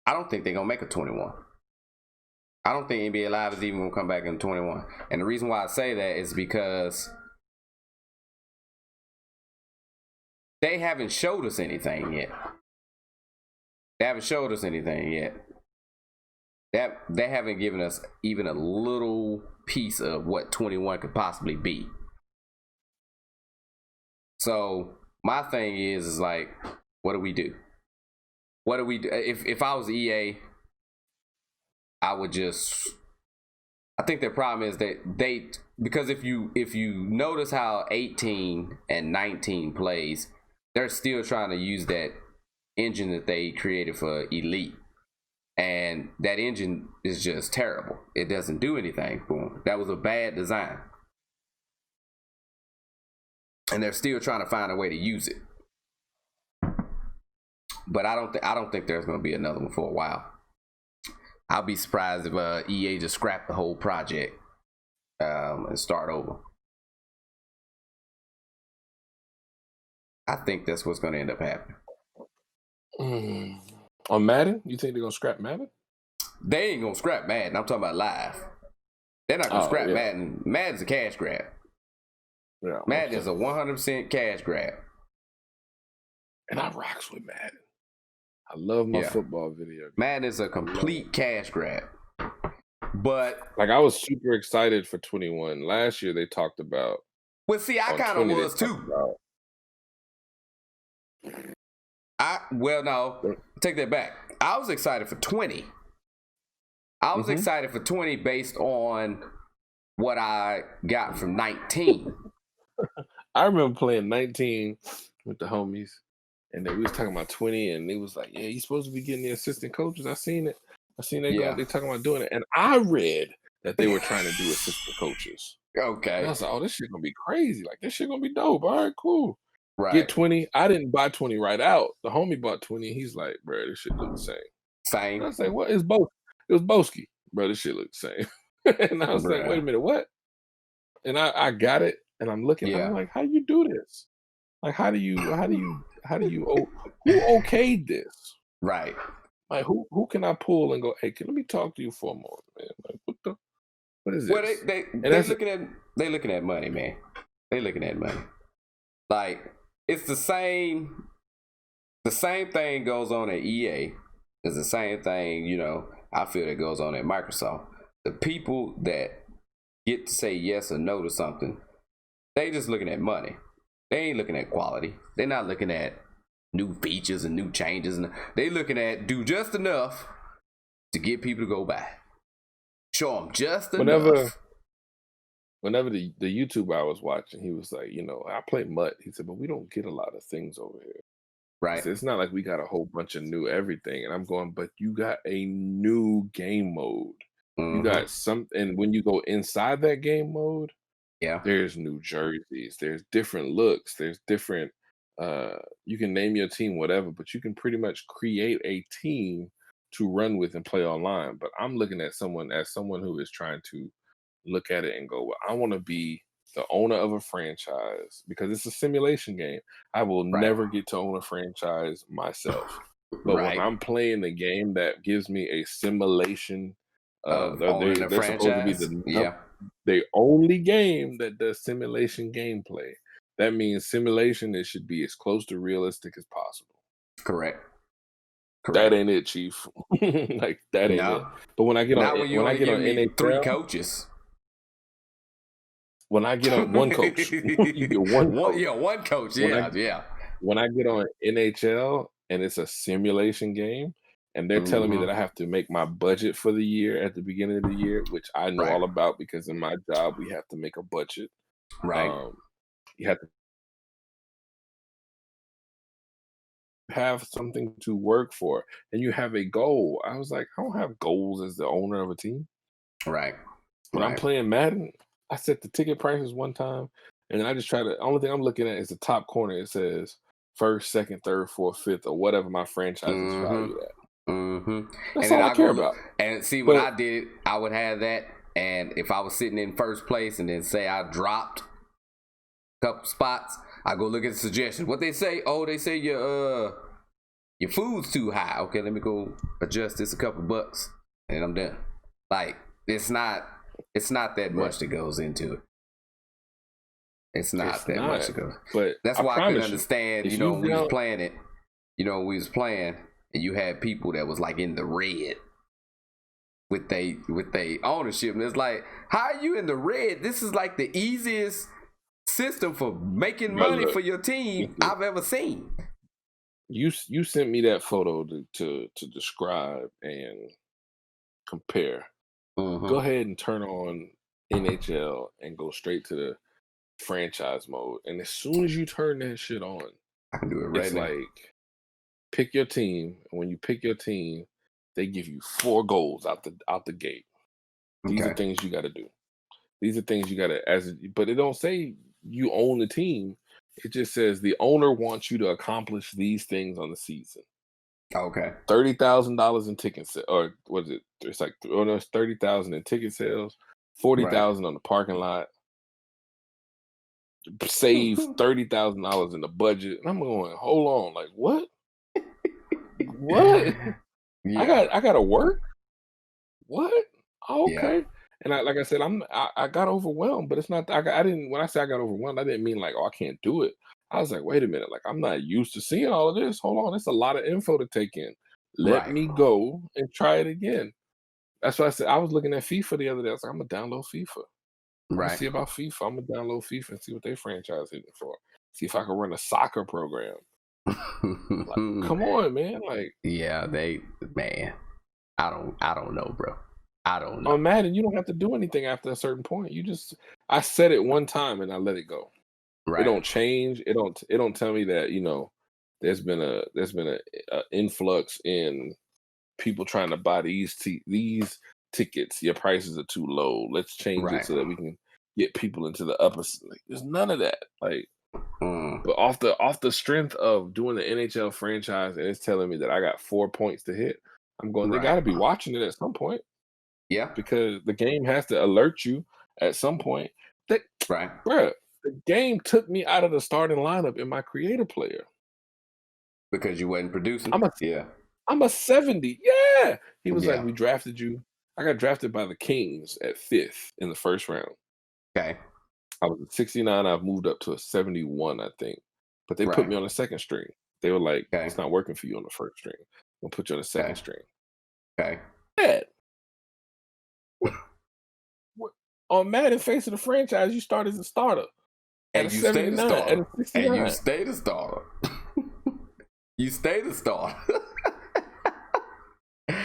Speaker 4: I don't think they're gonna make a 21. I don't think NBA Live is even gonna come back in 21. And the reason why I say that is because they haven't showed us anything yet. They haven't given us even a little piece of what 21 could possibly be. So my thing is like, what do we do? If I was EA, I think their problem is that because if you notice how 18 and 19 plays, they're still trying to use that engine that they created for Elite. And that engine is just terrible. It doesn't do anything for them. That was a bad design. And they're still trying to find a way to use it. But I don't think there's going to be another one for a while. I'll be surprised if EA just scrapped the whole project and start over. I think that's what's going to end up happening.
Speaker 3: On Madden? You think they're going to scrap Madden?
Speaker 4: They ain't going to scrap Madden. I'm talking about live. They're not going to scrap Madden. Madden's a cash grab. Yeah, Madden is a 100% cash grab.
Speaker 3: And I rocks with Madden. I love my football video.
Speaker 4: Madden is a complete cash grab. But
Speaker 3: like I was super excited for 21. Last year they talked about.
Speaker 4: Well, see, I kind of was too. No, take that back. I was excited for 20. I was excited for 20 based on what I got from 19.
Speaker 3: I remember playing 19 with the homies, and then we was talking about 20, and they was like, "Yeah, you're supposed to be getting the assistant coaches." I seen it. They talking about doing it, and I read that they were trying to do assistant coaches.
Speaker 4: Okay.
Speaker 3: And I was like, "Oh, this shit gonna be crazy! Like this shit gonna be dope." All right, cool.
Speaker 4: Right.
Speaker 3: Get 20. I didn't buy 20 right out. The homie bought 20. He's like, "Bro, this shit look the same."
Speaker 4: Same.
Speaker 3: And I was like, "What is both?" It was Boski. Bro, this shit look the same. And I was like, "Wait a minute, what?" And I got it, and I'm looking. I'm like, "How you do this? Like, how do you how do you who okayed this?
Speaker 4: Right.
Speaker 3: Like who can I pull and go, hey, let me talk to you for a moment, man? Like what is
Speaker 4: Well,
Speaker 3: this?
Speaker 4: they looking at money, man. They looking at money. Like it's the same thing goes on at EA. It's the same thing, you know, I feel that goes on at Microsoft. The people that get to say yes or no to something, they just looking at money. They ain't looking at quality. They're not looking at new features and new changes. And they looking at do just enough to get people to go buy. Show them just enough.
Speaker 3: Whenever the YouTuber I was watching, he was like, you know, I play Mutt. He said, but we don't get a lot of things over here.
Speaker 4: Right.
Speaker 3: Said, it's not like we got a whole bunch of new everything. And I'm going, but you got a new game mode. You got and when you go inside that game mode,
Speaker 4: yeah,
Speaker 3: there's new jerseys, there's different looks, there's different you can name your team whatever, but you can pretty much create a team to run with and play online. But I'm looking at someone who is trying to look at it and go, well, I want to be the owner of a franchise because it's a simulation game. I will never get to own a franchise myself. But when I'm playing a game that gives me a simulation they're supposed to be the only game that does simulation gameplay. That means simulation, it should be as close to realistic as possible.
Speaker 4: Correct.
Speaker 3: That ain't it, Chief. Like that ain't it. But when I get on NHL,
Speaker 4: 3 coaches.
Speaker 3: When I get on one coach, you get one coach.
Speaker 4: Yeah, one coach. Yeah.
Speaker 3: When I get on NHL and it's a simulation game, and they're telling me that I have to make my budget for the year at the beginning of the year, which I know all about because in my job we have to make a budget.
Speaker 4: Right.
Speaker 3: You have to have something to work for, and you have a goal. I was like, I don't have goals as the owner of a team.
Speaker 4: Right.
Speaker 3: When I'm playing Madden, I set the ticket prices one time, and then I just try to. Only thing I'm looking at is the top corner. It says first, second, third, fourth, fifth, or whatever my franchise is valued at. That's all I care about.
Speaker 4: And see, when I did, I would have that. And if I was sitting in first place, and then say I dropped a couple spots, I go look at the suggestions. What they say? Oh, they say your food's too high. Okay, let me go adjust this a couple bucks, and I'm done. Like it's not that much that goes into it. It's not that much to go. But that's why I couldn't understand. You know, when we was playing it. You know, when we was playing, and you had people that was like in the red with they ownership, and it's like, how are you in the red? This is like the easiest system for making money for your team I've ever seen.
Speaker 3: You sent me that photo to describe and compare. Go ahead and turn on NHL and go straight to the franchise mode. And as soon as you turn that shit on,
Speaker 4: I can do it right now.
Speaker 3: Like pick your team. And when you pick your team, they give you 4 goals out the gate. These are things you got to do. These are things you got to but it don't say you own the team. It just says the owner wants you to accomplish these things on the season.
Speaker 4: Okay.
Speaker 3: $30,000 in ticket sales, or what is it? It's like it's 30,000 in ticket sales, 40,000 on the parking lot. Save $30,000 in the budget. And I'm going, hold on, like what? What? Yeah. I got to work. What? Oh, okay. Yeah. And like I said, I got overwhelmed, but it's not. I didn't. When I say I got overwhelmed, I didn't mean like, oh, I can't do it. I was like, wait a minute, like I'm not used to seeing all of this. Hold on, it's a lot of info to take in. Let me go and try it again. That's why I said I was looking at FIFA the other day. I was like, I'm gonna download FIFA. Right. See about FIFA. I'm gonna download FIFA and see what their franchise hitting for. See if I can run a soccer program. Like, come on, man. Like,
Speaker 4: yeah, I don't know, bro. I don't know.
Speaker 3: On Madden, you don't have to do anything after a certain point. I said it one time and I let it go. Right. It don't change. It don't tell me that, you know, there's been a influx in people trying to buy these tickets. Your prices are too low. Let's change it so that we can get people into the upper. Like, there's none of that. Like, but off the strength of doing the NHL franchise, and it's telling me that I got 4 points to hit. I'm going. They got to be watching it at some point.
Speaker 4: Yeah,
Speaker 3: because the game has to alert you at some point. Bruh, the game took me out of the starting lineup in my creator player.
Speaker 4: Because you wasn't producing.
Speaker 3: I'm a 70. Yeah. He was
Speaker 4: Yeah.
Speaker 3: like, we drafted you. I got drafted by the Kings at 5th in the first round.
Speaker 4: Okay.
Speaker 3: I was a 69. I've moved up to a 71, I think. But they put
Speaker 4: Right.
Speaker 3: me on the second string. They were like,
Speaker 4: Okay.
Speaker 3: it's not working for you on the first string. We'll put you on the second
Speaker 4: Okay.
Speaker 3: string.
Speaker 4: Okay.
Speaker 3: Yeah. On Madden, face of the franchise, you start as a starter.
Speaker 4: And you stay the starter.
Speaker 3: At a 69.
Speaker 4: And you stay the starter. You stay the starter.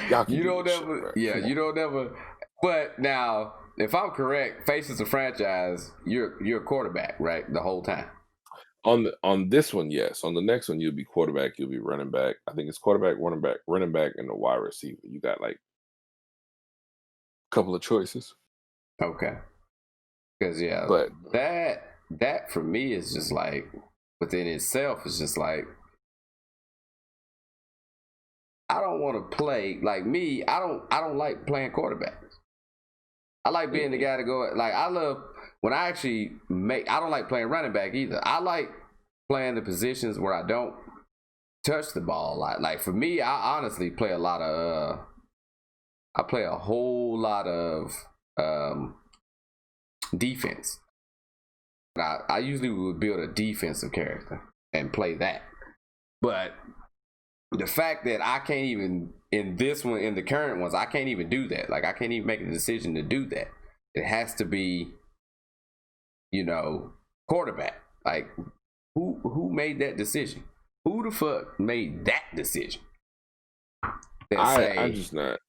Speaker 3: Y'all can
Speaker 4: You
Speaker 3: do
Speaker 4: don't
Speaker 3: this
Speaker 4: ever,
Speaker 3: shit,
Speaker 4: yeah,
Speaker 3: bro.
Speaker 4: you don't ever. But now, if I'm correct, faces a franchise, you're a quarterback, right? The whole time.
Speaker 3: On this one, yes. On the next one, you'll be quarterback, you'll be running back. I think it's quarterback, running back, and the wide receiver. You got like a couple of choices.
Speaker 4: Okay. Because yeah,
Speaker 3: But
Speaker 4: that for me is just like within itself is just like I don't want to play like me. I don't like playing quarterback. I like being the guy to go. Like I love when I actually make. I don't like playing running back either. I like playing the positions where I don't touch the ball a lot. Like for me, I honestly play a lot of. I play a whole lot of defense. I usually would build a defensive character and play that. But the fact that I can't even in this one, in the current ones, I can't even do that. Like I can't even make a decision to do that. It has to be, quarterback. Like who made that decision? Who the fuck made that decision?
Speaker 3: I'm just not.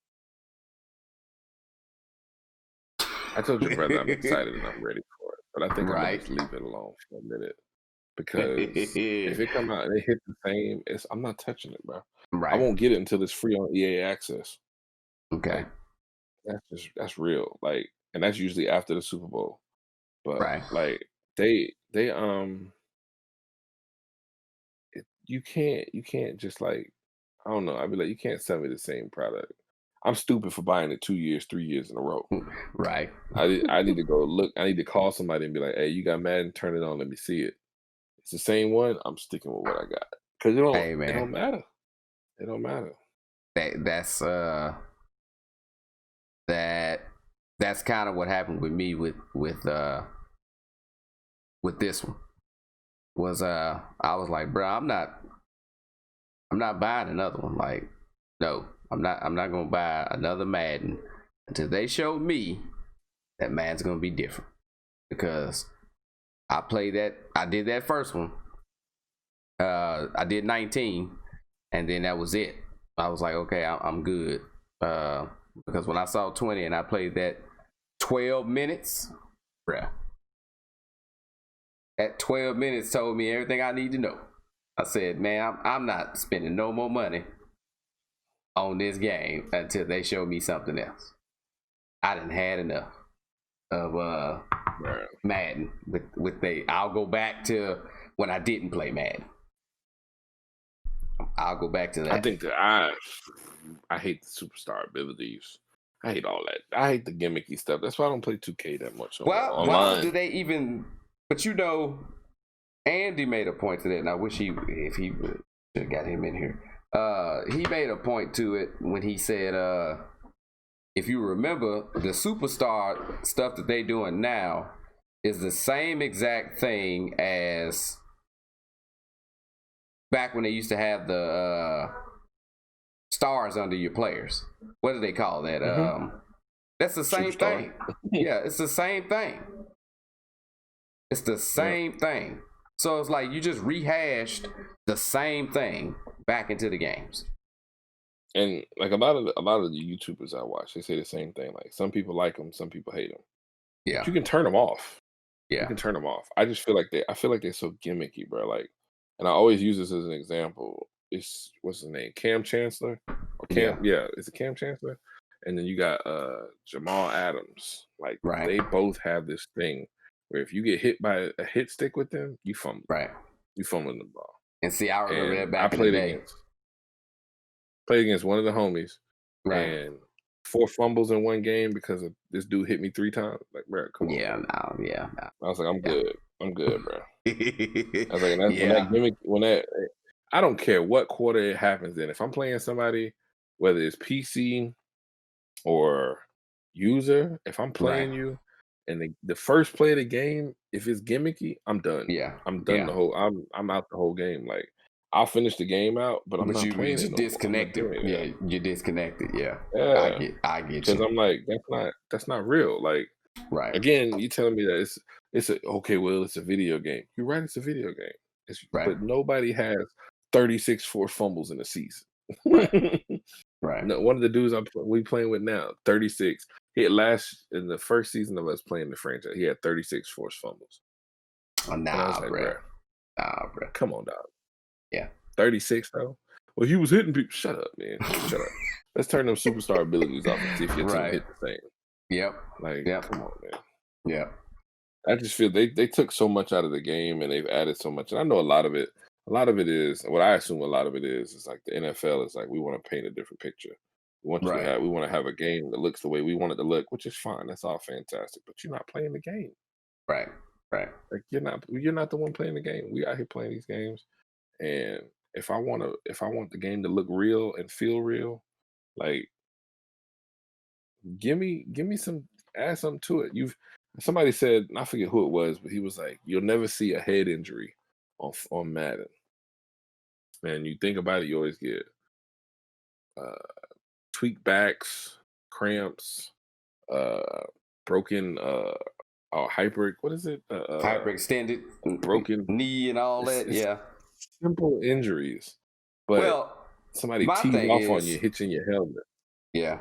Speaker 3: I told you, brother, I'm excited and I'm ready for it. But I think I'm gonna just leave it alone for a minute. Because if it come out and it hit the same, I'm not touching it, bro.
Speaker 4: Right.
Speaker 3: I won't get it until it's free on EA Access.
Speaker 4: Okay.
Speaker 3: Like, that's real. Like, and that's usually after the Super Bowl. But
Speaker 4: right.
Speaker 3: like you can't just like I don't know. I'd be like, you can't sell me the same product. I'm stupid for buying it 2 years, 3 years in a row.
Speaker 4: Right.
Speaker 3: I need to go look. I need to call somebody and be like, hey, you got Madden? Turn it on. Let me see it. It's the same one. I'm sticking with what I got because it don't matter. It don't matter.
Speaker 4: That's kind of what happened with me with this one. Was I was like, bro, I'm not buying another one. Like, no, I'm not gonna buy another Madden until they show me that Madden's gonna be different. Because I did that first one. I did 19, and then that was it. I was like, okay, I'm good. Because when I saw 20 and I played that 12 minutes, bruh, that 12 minutes told me everything I need to know. I said, man, I'm not spending no more money on this game until they show me something else. I done had enough of Madden. I'll go back to when I didn't play Madden. I'll go back to that.
Speaker 3: I think that I hate the superstar abilities. I hate all that. I hate the gimmicky stuff. That's why I don't play 2K that much.
Speaker 4: Why do they even? But Andy made a point to that, and I wish if he would have got him in here. He made a point to it when he said, if you remember, the superstar stuff that they doing now is the same exact thing as back when they used to have the stars under your players. What do they call that? Mm-hmm. That's the same thing. Yeah, it's the same thing. It's the same thing. So it's like you just rehashed the same thing back into the games.
Speaker 3: And like a lot of the YouTubers I watch, they say the same thing. Like some people like them, some people hate them.
Speaker 4: Yeah,
Speaker 3: but you can turn them off.
Speaker 4: Yeah,
Speaker 3: you can turn them off. I just feel like they're so gimmicky, bro. Like, and I always use this as an example. It's what's his name, Cam Chancellor? Or Cam? Yeah, it's a Cam Chancellor. And then you got Jamal Adams. Like they both have this thing where if you get hit by a hit stick with them, you fumble.
Speaker 4: Right.
Speaker 3: You fumbling the ball.
Speaker 4: And see, I remember that back in the day.
Speaker 3: Played against one of the homies, and 4 fumbles in one game because of this dude hit me 3 times. Like, bro, come on. I was like, I'm good. I'm good, bro. I was like, when I don't care what quarter it happens in. If I'm playing somebody, whether it's PC or user, if I'm
Speaker 4: Right.
Speaker 3: playing you and the first play of the game, if it's gimmicky, I'm done.
Speaker 4: Yeah.
Speaker 3: I'm done
Speaker 4: Yeah.
Speaker 3: I'm out the whole game. Like I'll finish the game out, but I'm
Speaker 4: But
Speaker 3: not
Speaker 4: you
Speaker 3: playing it
Speaker 4: just
Speaker 3: no more. I'm not
Speaker 4: disconnected.
Speaker 3: doing it.
Speaker 4: Yeah, you're disconnected. Yeah.
Speaker 3: Yeah.
Speaker 4: I get
Speaker 3: Because
Speaker 4: you.
Speaker 3: I'm like, that's not real. Like
Speaker 4: Right.
Speaker 3: again, you telling me that it's a okay, well, it's a video game. You're right, it's a video game.
Speaker 4: Right.
Speaker 3: But nobody has 36 forced fumbles in a season.
Speaker 4: Right. Right.
Speaker 3: No, one of the dudes we playing with now, 36. He had in the first season of us playing the franchise, he had 36 forced fumbles. And I was like,
Speaker 4: bro.
Speaker 3: bro, come on, dog.
Speaker 4: Yeah.
Speaker 3: 36 though. Well, he was hitting people. Shut up, man. Shut up. Let's turn them superstar abilities off and see if your team hit the same.
Speaker 4: Yep.
Speaker 3: Like, come on, man.
Speaker 4: Yep.
Speaker 3: I just feel they took so much out of the game and they've added so much. And I know a lot of it is what I assume a lot of it is like the NFL is like we want to paint a different picture. We want we want to have a game that looks the way we want it to look, which is fine. That's all fantastic. But you're not playing the game.
Speaker 4: Right. Right.
Speaker 3: Like you're not the one playing the game. We out here playing these games. And if I want the game to look real and feel real, like give me add something to it. Somebody said, I forget who it was, but he was like, "You'll never see a head injury on Madden." Man, you think about it, you always get tweaked backs, cramps, broken, what is it?
Speaker 4: Hyperextended,
Speaker 3: broken
Speaker 4: knee, and all that. Yeah,
Speaker 3: simple injuries. But somebody tees off on you, hits in your helmet.
Speaker 4: Yeah.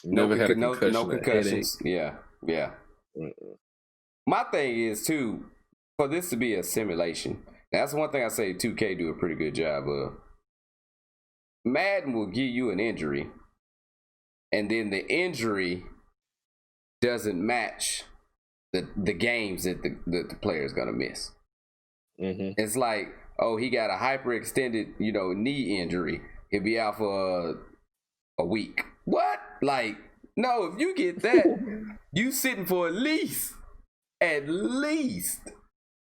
Speaker 3: Never had a concussion.
Speaker 4: No concussions. Yeah. Yeah.
Speaker 3: Mm-mm.
Speaker 4: My thing is too, for this to be a simulation. That's one thing I say 2K do a pretty good job of. Madden will give you an injury, and then the injury doesn't match the games that the player is gonna miss.
Speaker 3: Mm-hmm.
Speaker 4: It's like, oh, he got a hyperextended, knee injury. He'll be out for a week. What? Like, no, if you get that, you sitting for at least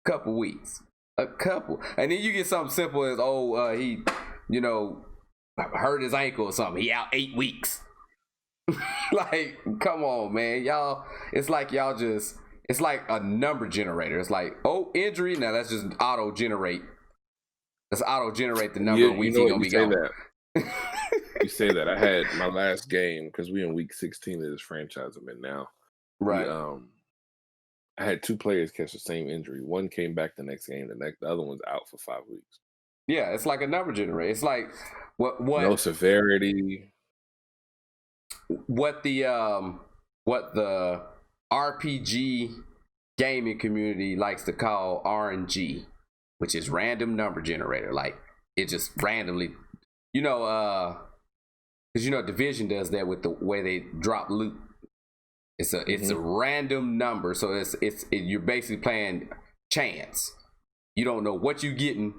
Speaker 4: couple weeks. A couple. And then you get something simple as, he, hurt his ankle or something. He out 8 weeks. Like, come on, man. Y'all, it's like it's like a number generator. It's like, injury. Now let's just auto-generate. Let's auto-generate the number of weeks he's going to be gone.
Speaker 3: You say that. I had my last game, because we in week 16 of this franchise I'm in now.
Speaker 4: Right.
Speaker 3: I had 2 players catch the same injury. One came back the next game. The other one's out for 5 weeks.
Speaker 4: Yeah, it's like a number generator. It's like what
Speaker 3: no severity.
Speaker 4: What the RPG gaming community likes to call RNG, which is random number generator. Like, it just randomly, because Division does that with the way they drop loot. It's a random number, so you're basically playing chance. You don't know what you're getting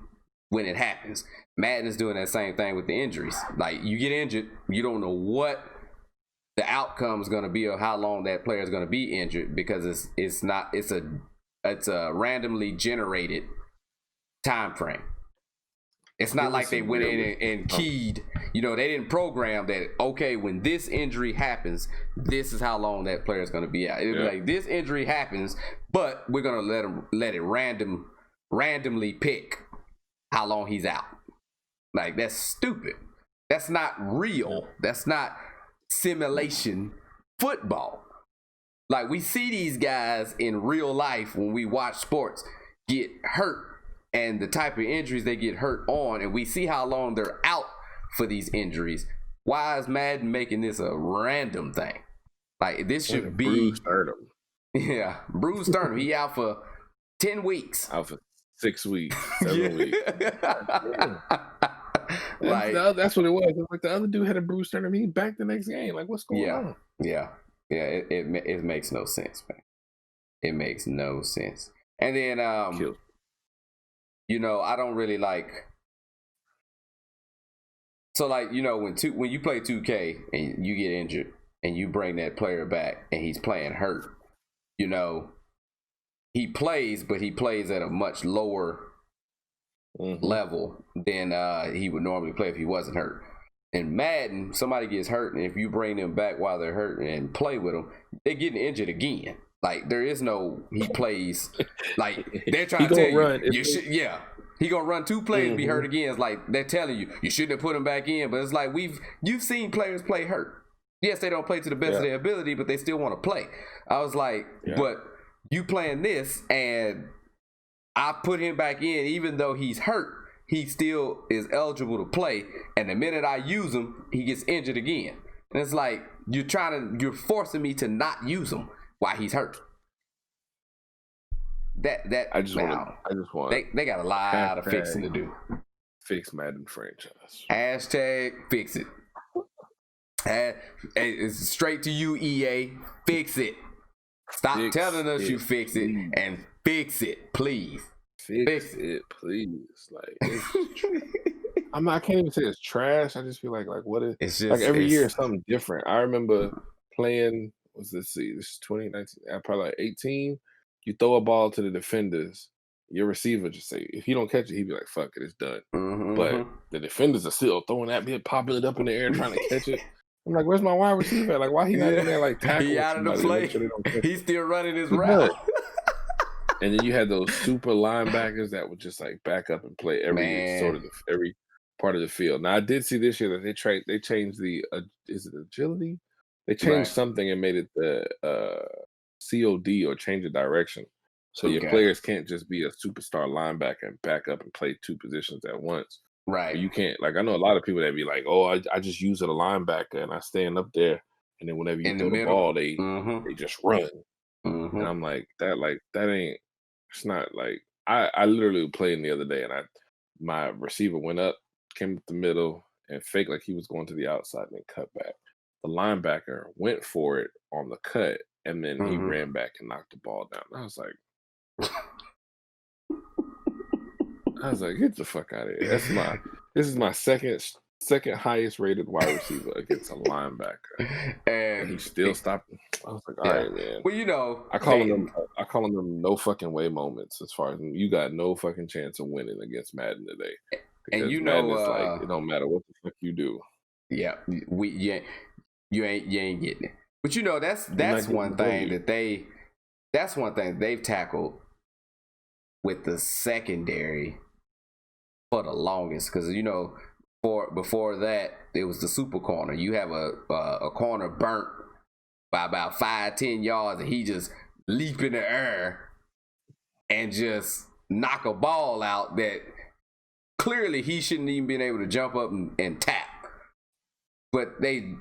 Speaker 4: when it happens. Madden is doing that same thing with the injuries. Like, you get injured, you don't know what the outcome is going to be or how long that player is going to be injured, because it's a randomly generated time frame. It's not like they went in and keyed, they didn't program that, okay, when this injury happens, this is how long that player is going to be out. It'll be like, this injury happens, but we're going to let it randomly pick how long he's out. Like, that's stupid. That's not real. That's not simulation football. Like, we see these guys in real life when we watch sports get hurt, and the type of injuries they get hurt on, and we see how long they're out for these injuries. Why is Madden making this a random thing? Like, this should be
Speaker 3: Bruce Sternum.
Speaker 4: Yeah, Bruce Sternum. He out for 10 weeks.
Speaker 3: Out for 6 weeks, 7 weeks.
Speaker 4: Like,
Speaker 3: that's what it was. It was like the other dude had a Bruce Sternum. He back the next game. Like, what's going on?
Speaker 4: Yeah. It makes no sense, man. It makes no sense. And then I don't really like. So, like, when you play 2K and you get injured and you bring that player back and he's playing hurt, he plays, but he plays at a much lower level than he would normally play if he wasn't hurt. In Madden, somebody gets hurt, and if you bring them back while they're hurt and play with them, they're getting injured again. Like, there is no he plays. Like, they're trying to tell you he gonna run 2 plays and be hurt again. It's like they're telling you shouldn't have put him back in. But it's like you've seen players play hurt. Yes, they don't play to the best of their ability, but they still want to play. I was like, but you playing this, and I put him back in, even though he's hurt, he still is eligible to play. And the minute I use him, he gets injured again. And it's like you're forcing me to not use him while he's hurt.
Speaker 3: I just want
Speaker 4: they got a lot of fixing to do.
Speaker 3: Fix Madden franchise.
Speaker 4: Hashtag fix it. It's straight to you, EA. Fix it. Stop telling us you fix it and fix it, please.
Speaker 3: Fix it, please. Like, I can't even say it's trash. I just feel like what is it's just, like every year something different. I remember playing. This is 2019. Probably like 18. You throw a ball to the defenders, your receiver just say, if he don't catch it, he'd be like, fuck it, it's done. But the defenders are still throwing that bit, popping it up in the air, trying to catch it. I'm like, where's my wide receiver? Like, why he not in there like tackling?
Speaker 4: He out of the play. Sure he's still running his route.
Speaker 3: And then you had those super linebackers that would just like back up and play every part of the field. Now I did see this year that they changed the is it agility? They changed something and made it the COD or change the direction. So your players can't just be a superstar linebacker and back up and play 2 positions at once.
Speaker 4: Right.
Speaker 3: You can't, like, I know a lot of people that be like, oh, I just use it a linebacker and I stand up there, and then whenever you throw the ball, they just run. And I'm like, that ain't, it's not like, I literally was playing the other day, and my receiver went up, came up the middle, and faked like he was going to the outside and then cut back. The linebacker went for it on the cut, and then he ran back and knocked the ball down. I was like, get the fuck out of here. This is my second highest rated wide receiver against a linebacker. And he still stopped him. I was like, all right, man.
Speaker 4: Well,
Speaker 3: I call them no fucking way moments, as far as you got no fucking chance of winning against Madden today. Because
Speaker 4: and
Speaker 3: Madden is like, it don't matter what the fuck you do.
Speaker 4: Yeah. You ain't getting it. But that's one thing they've tackled with the secondary for the longest, because before that it was the super corner. You have a corner burnt by about 5-10 yards, and he just leap in the air and just knock a ball out that clearly he shouldn't even been able to jump up and tap. But I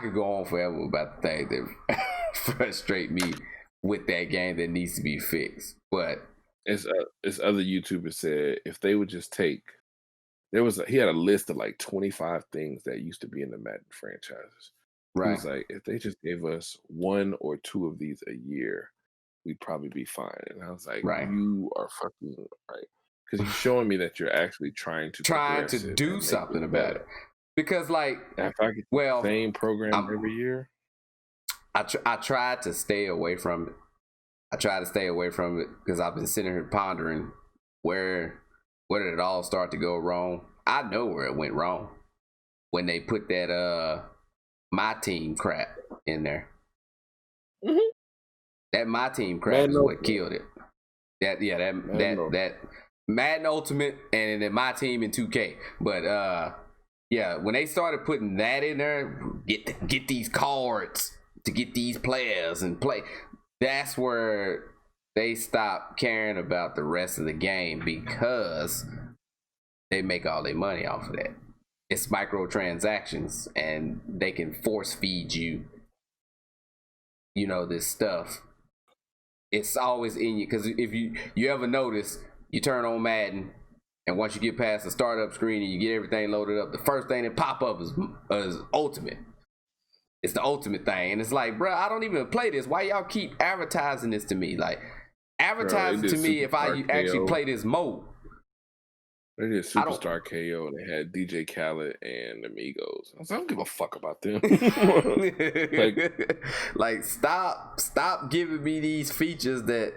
Speaker 4: could go on forever about the things that frustrate me with that game that needs to be fixed. But
Speaker 3: as other YouTubers said, if they would just take, he had a list of like 25 things that used to be in the Madden franchises. Right. He was like, if they just gave us 1 or 2 of these a year, we'd probably be fine. And I was like, you are fucking right. Because you're showing me that you're actually trying to
Speaker 4: do something about it. Because
Speaker 3: if I get the same program every year.
Speaker 4: I tried to stay away from it. Because I've been sitting here pondering where did it all start to go wrong. I know where it went wrong when they put that my team crap in there. That my team crap is what killed it. That Madden Ultimate and then my team in 2K. But when they started putting that in there, get these cards to get these players and play, that's where they stopped caring about the rest of the game, because they make all their money off of that. It's microtransactions, and they can force feed you, this stuff. It's always in you, because if you ever notice, you turn on Madden, and once you get past the startup screen and you get everything loaded up, the first thing that pop up is Ultimate. It's the Ultimate thing, and it's like, bro, I don't even play this. Why y'all keep advertising this to me? Like, advertising to me if I actually play this mode.
Speaker 3: They did Superstar KO, and they had DJ Khaled and Amigos. I don't give a fuck about them.
Speaker 4: Like, stop giving me these features that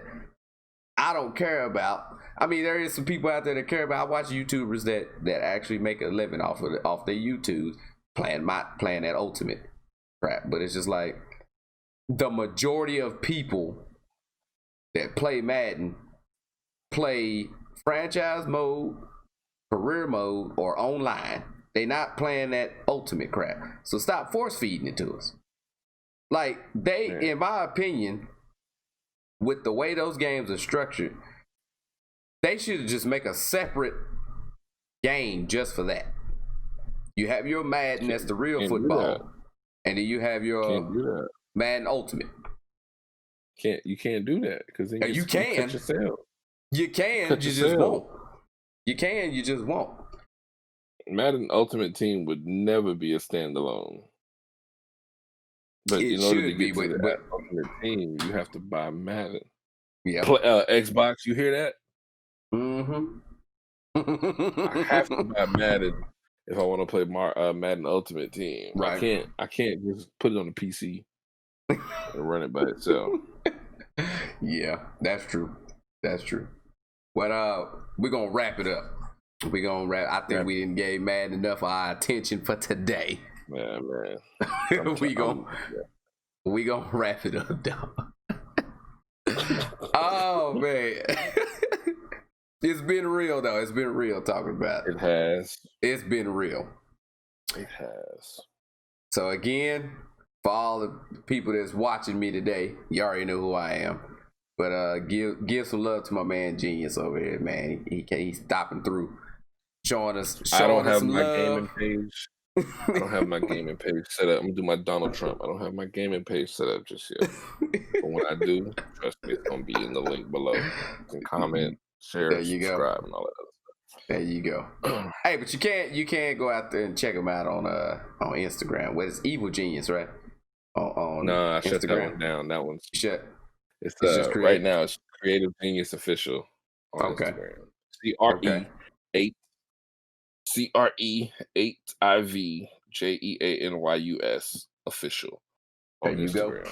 Speaker 4: I don't care about. I mean, there is some people out there that care about. I watch YouTubers that actually make a living off their YouTube playing that ultimate crap. But it's just like the majority of people that play Madden play franchise mode, career mode, or online. They not playing that ultimate crap. So stop force feeding it to us. Like in my opinion, with the way those games are structured, they should just make a separate game just for that. You have your Madden, that's the real football, and then you have your Madden Ultimate.
Speaker 3: You can't do that because then
Speaker 4: you can.
Speaker 3: Cut yourself.
Speaker 4: You can. You just won't. You can. You just won't.
Speaker 3: Madden Ultimate Team would never be a standalone. But in order to get to the Ultimate Team, you have to buy Madden. Yeah. Xbox, you hear that?
Speaker 4: Mm-hmm.
Speaker 3: I have to buy Madden if I want to play Madden Ultimate Team. Right. I can't just put it on the PC and run it by itself.
Speaker 4: Yeah, that's true. That's true. But we're gonna wrap it up. We're gonna wrap. I think we didn't give Madden enough of our attention for today.
Speaker 3: Man.
Speaker 4: we gonna wrap it up, dog. Oh man. It's been real though. It's been real talking about it.
Speaker 3: It has.
Speaker 4: It's been real.
Speaker 3: It has.
Speaker 4: So again, for all the people that's watching me today, you already know who I am. But give some love to my man Jeanyus over here, man. He's stopping through, showing us.
Speaker 3: I don't have my gaming page. I don't have my gaming page set up. I'm gonna do my Donald Trump. I don't have my gaming page set up just yet. But when I do, trust me, it's gonna be in the link below. You can comment, share, subscribe, and all that other stuff.
Speaker 4: There you go. Hey, but you can't go out there and check him out on Instagram. What is Evil Jeanyus, right?
Speaker 3: No, I shut that one down. That one's
Speaker 4: shut.
Speaker 3: It's just right now. It's Creative Jeanyus Official on Instagram. CRE8IVJEANYUS Official.
Speaker 4: There you go.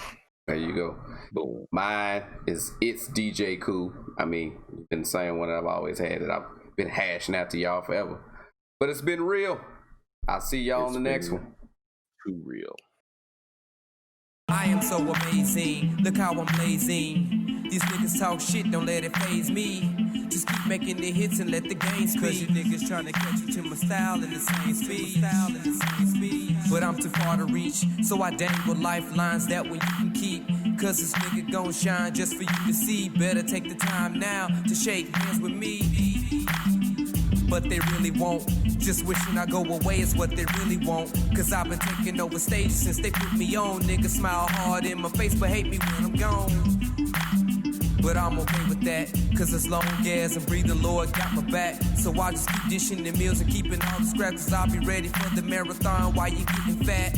Speaker 4: There you go. Boom. Mine is It's DJ Cool. I mean, it's been the same one I've always had that I've been hashing out to y'all forever. But it's been real. I'll see y'all on the next one.
Speaker 3: Too real.
Speaker 1: I am so amazing, look how I'm blazing. These niggas talk shit, don't let it faze me. Just keep making the hits and let the game speak. Cause you niggas trying to catch you to my style in the same speed. But I'm too far to reach, so I dangle lifelines that one you can keep. Cause this nigga gon' shine just for you to see. Better take the time now to shake hands with me. But they really won't. Just wishing I go away is what they really want. Cause I've been taking over stages since they put me on. Niggas smile hard in my face but hate me when I'm gone. But I'm okay with that, cause as long as I breathe, the Lord got my back. So I just keep dishing the meals and keeping all the scraps, cause I'll be ready for the marathon while you getting fat.